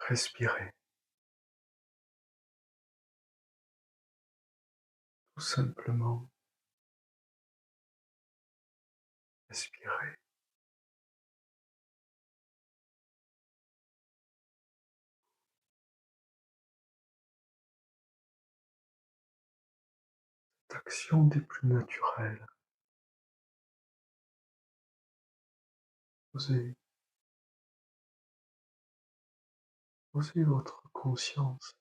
Respirez, tout simplement respirez. Cette action des plus naturelles. Posez, posez votre conscience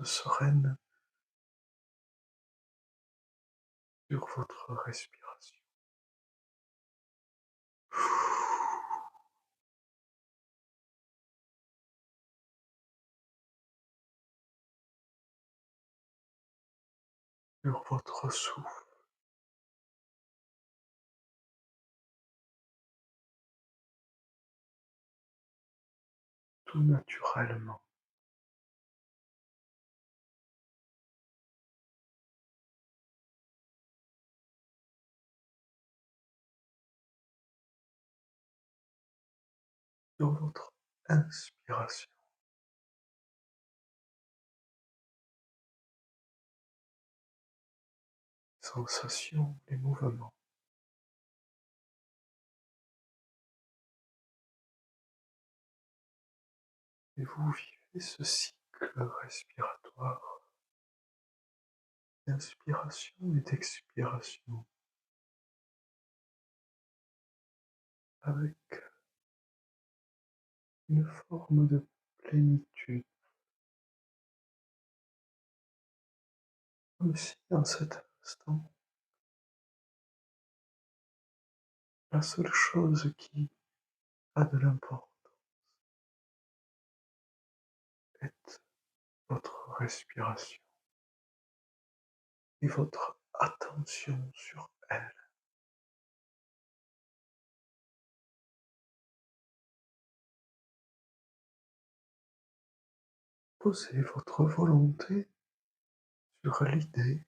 sereine sur votre respiration. Sur votre souffle. Tout naturellement. Sur votre inspiration. Sensations, les mouvements. Et vous vivez ce cycle respiratoire d'inspiration et d'expiration avec une forme de plénitude, comme si en cet instant, la seule chose qui a de l'importance est votre respiration et votre attention sur elle. Posez votre volonté sur l'idée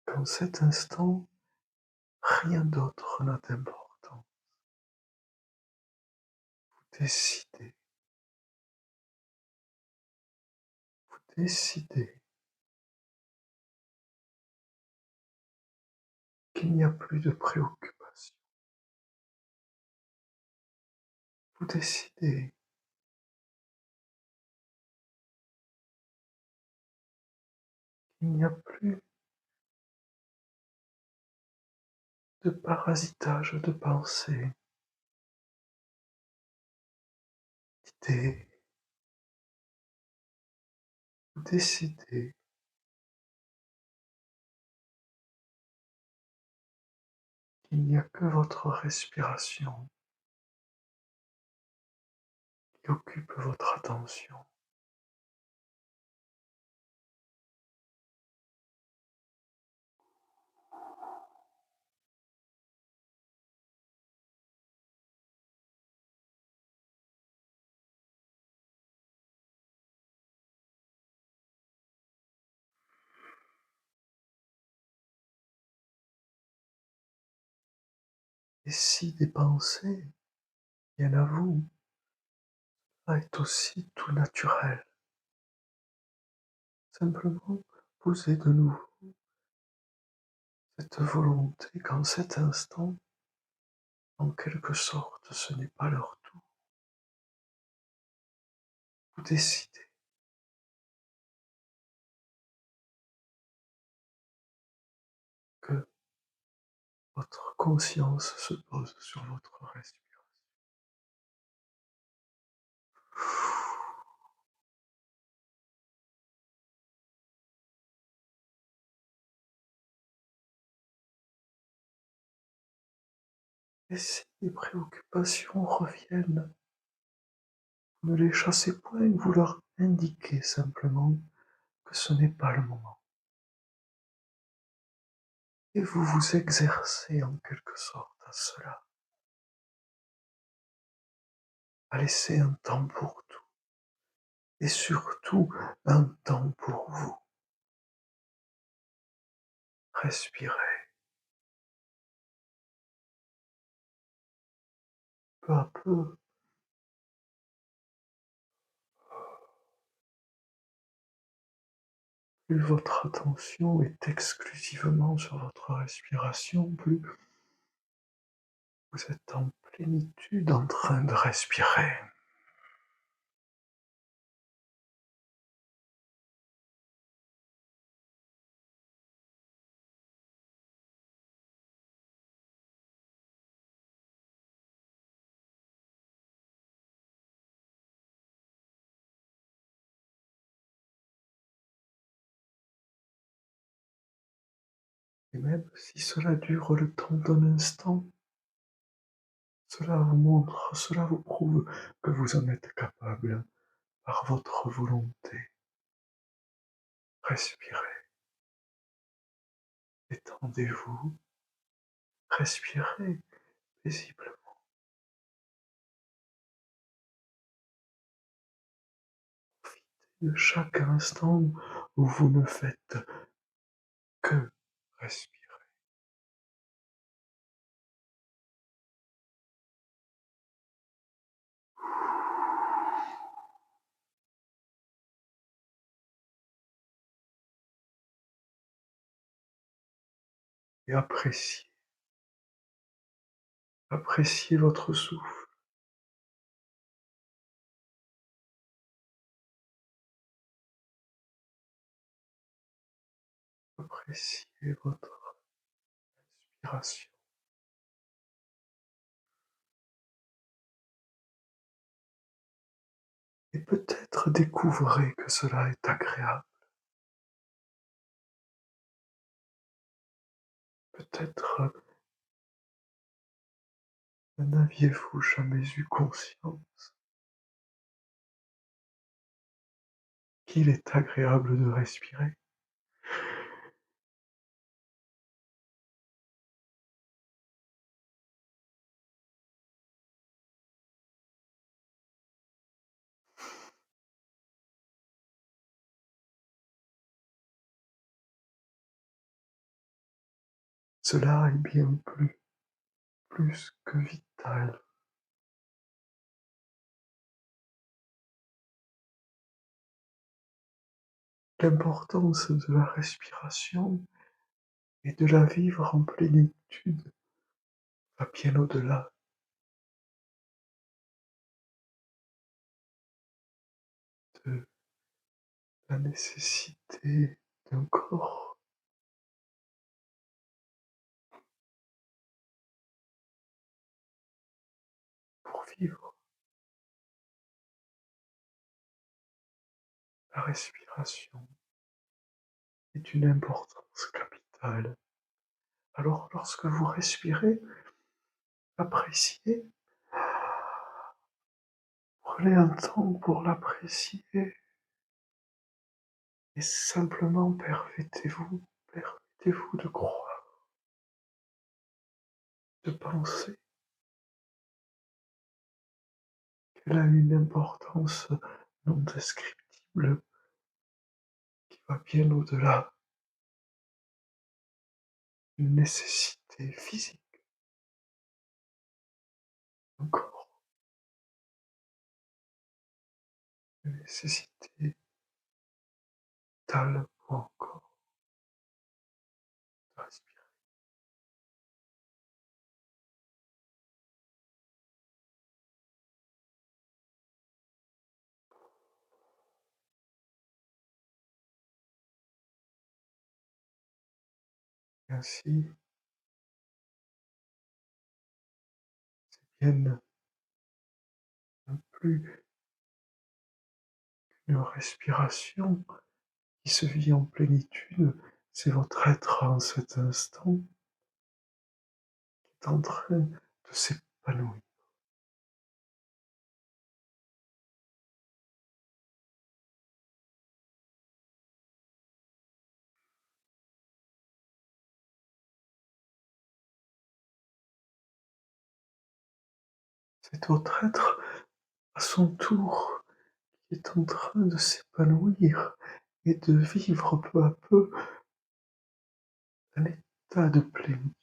qu'en cet instant, rien d'autre n'a d'importance. Vous décidez, vous décidez qu'il n'y a plus de préoccupation. Vous décidez qu'il n'y a plus de parasitage de pensées, d'idées. Vous décidez qu'il n'y a que votre respiration qui occupe votre attention. Et si des pensées viennent à vous, ça est aussi tout naturel. Simplement, posez de nouveau cette volonté qu'en cet instant, en quelque sorte, ce n'est pas leur tour. Vous décidez que votre conscience se pose sur votre respiration. Et si les préoccupations reviennent, vous ne les chassez point, vous leur indiquez simplement que ce n'est pas le moment. Et vous vous exercez en quelque sorte à cela, à laisser un temps pour tout, et surtout un temps pour vous. Respirez, peu à peu, plus votre attention est exclusivement sur votre respiration, plus vous êtes en plénitude en train de respirer. Et même si cela dure le temps d'un instant, cela vous montre, cela vous prouve que vous en êtes capable par votre volonté. Respirez, détendez-vous, respirez paisiblement. De chaque instant où vous ne faites que respirer. Et appréciez votre souffle, appréciez votre respiration. Et peut-être découvrez que cela est agréable. Peut-être n'aviez-vous jamais eu conscience qu'il est agréable de respirer. Cela est bien plus que vital. L'importance de la respiration et de la vivre en plénitude va bien au-delà de la nécessité d'un corps pour vivre. La respiration est d'une importance capitale. Alors lorsque vous respirez, appréciez, prenez un temps pour l'apprécier et simplement permettez-vous de croire, de penser qu'elle a une importance non descriptible qui va bien au-delà d'une nécessité physique d'un corps, une nécessité vitale ou encore de respirer. Et ainsi, bien plus une respiration qui se vit en plénitude, c'est votre être en cet instant qui est en train de s'épanouir. C'est votre être à son tour qui est en train de s'épanouir et de vivre peu à peu un état de plénitude.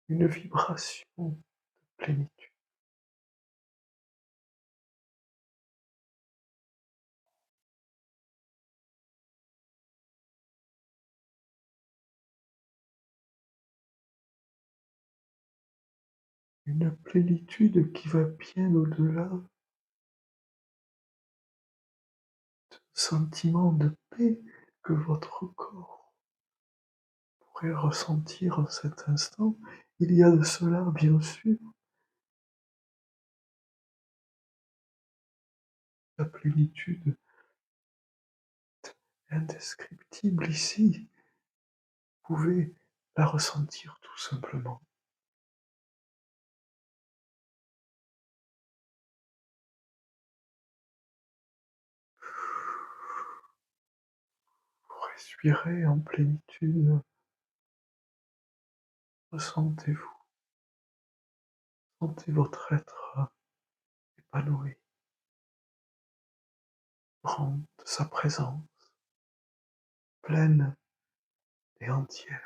une vibration de plénitude, une plénitude qui va bien au-delà du sentiment de paix que votre corps pourrait ressentir en cet instant. Il y a de cela, bien sûr, la plénitude indescriptible ici. Vous pouvez la ressentir tout simplement. Vous respirez en plénitude, ressentez-vous, sentez votre être épanoui, grand de sa présence, pleine et entière.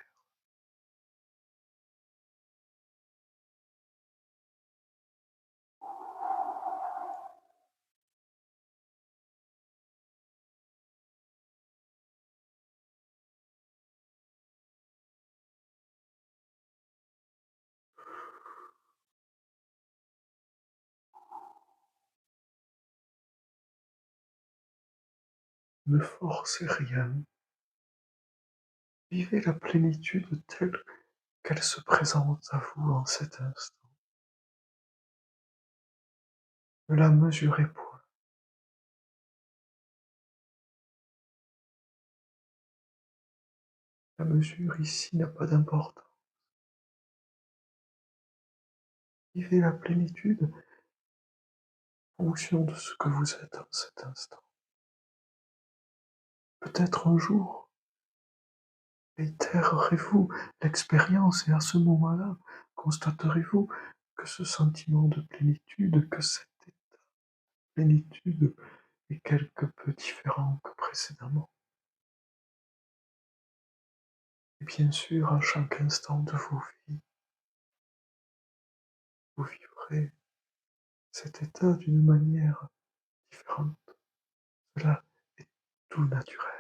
Ne forcez rien, vivez la plénitude telle qu'elle se présente à vous en cet instant. Ne la mesurez point, la mesure ici n'a pas d'importance. Vivez la plénitude en fonction de ce que vous êtes en cet instant. Peut-être un jour, réitérerez-vous l'expérience et à ce moment-là, constaterez-vous que ce sentiment de plénitude, que cette plénitude est quelque peu différent que précédemment. Et bien sûr, à chaque instant de vos vies, vous vivrez cet état d'une manière différente. Cela est tout naturel.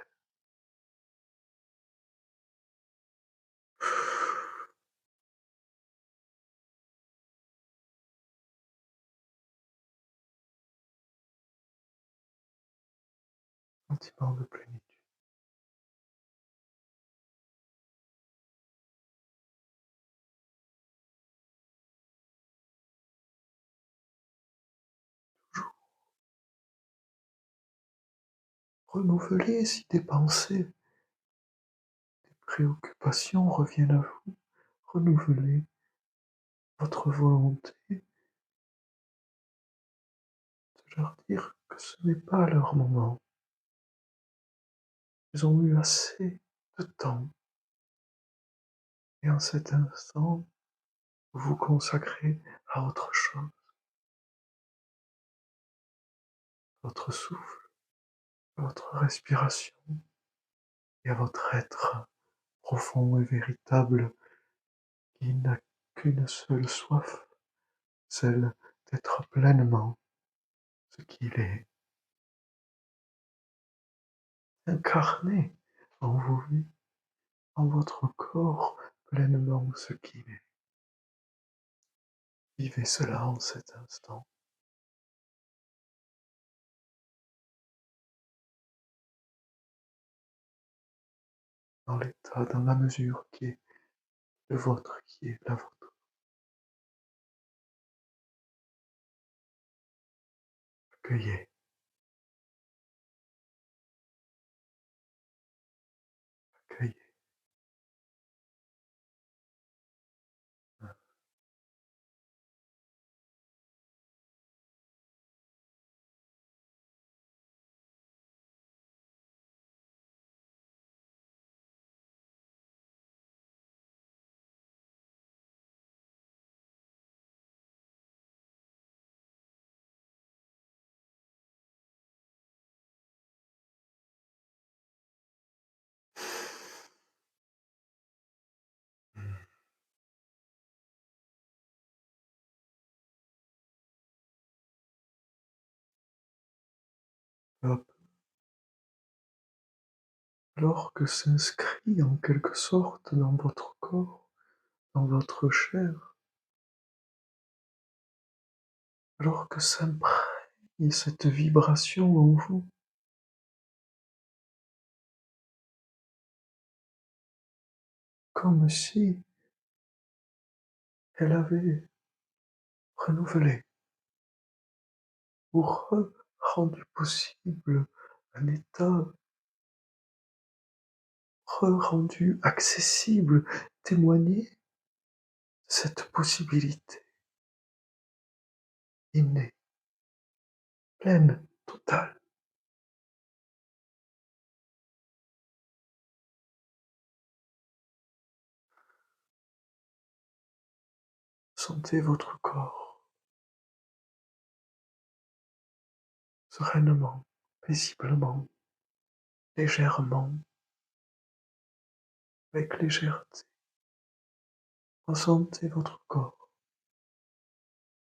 Sentiment de plénitude. Renouvelez si des pensées, des préoccupations reviennent à vous. Renouvelez votre volonté de leur dire que ce n'est pas leur moment. Ils ont eu assez de temps et en cet instant, vous vous consacrez à autre chose, à votre souffle, à votre respiration et à votre être profond et véritable qui n'a qu'une seule soif, celle d'être pleinement ce qu'il est, incarné en vous, en votre corps pleinement ce qu'il est. Vivez cela en cet instant, dans l'état, dans la mesure qui est le vôtre, qui est la vôtre. Accueillez, accueillez. peu à peu, alors que s'inscrit en quelque sorte dans votre corps, dans votre chair, alors que s'imprègne cette vibration en vous, comme si elle avait renouvelé ou rendu possible un état rendu accessible, témoigner cette possibilité innée, pleine, totale. Sentez votre corps sereinement, paisiblement, légèrement, avec légèreté. Ressentez votre corps,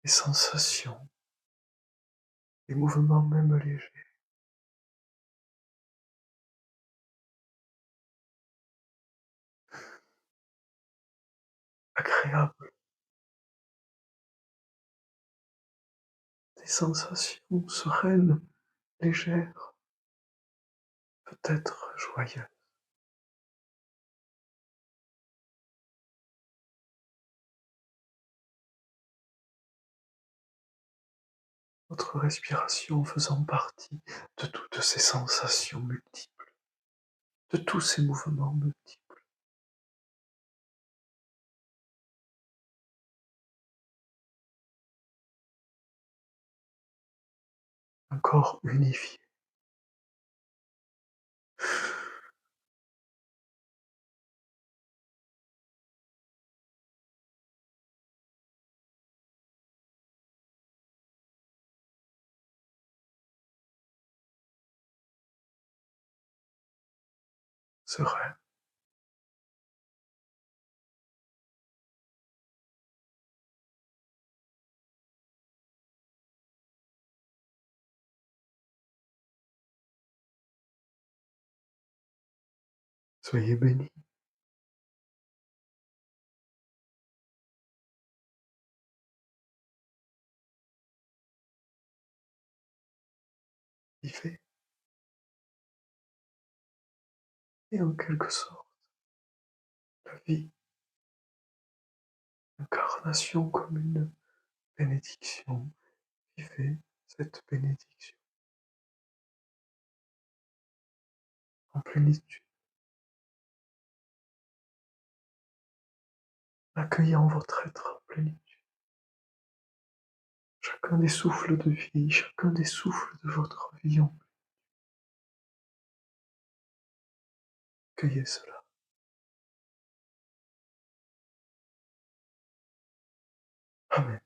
les sensations, les mouvements même légers, agréables, des sensations sereines, légères, peut-être joyeuses. Votre respiration faisant partie de toutes ces sensations multiples, de tous ces mouvements multiples. Un corps unifié, serein, soyez bénis, vivez, et en quelque sorte, la vie, incarnation comme une bénédiction, vivez cette bénédiction en plénitude, accueillant votre être en plénitude. Chacun des souffles de vie, chacun des souffles de votre vie, accueillez cela. Amen.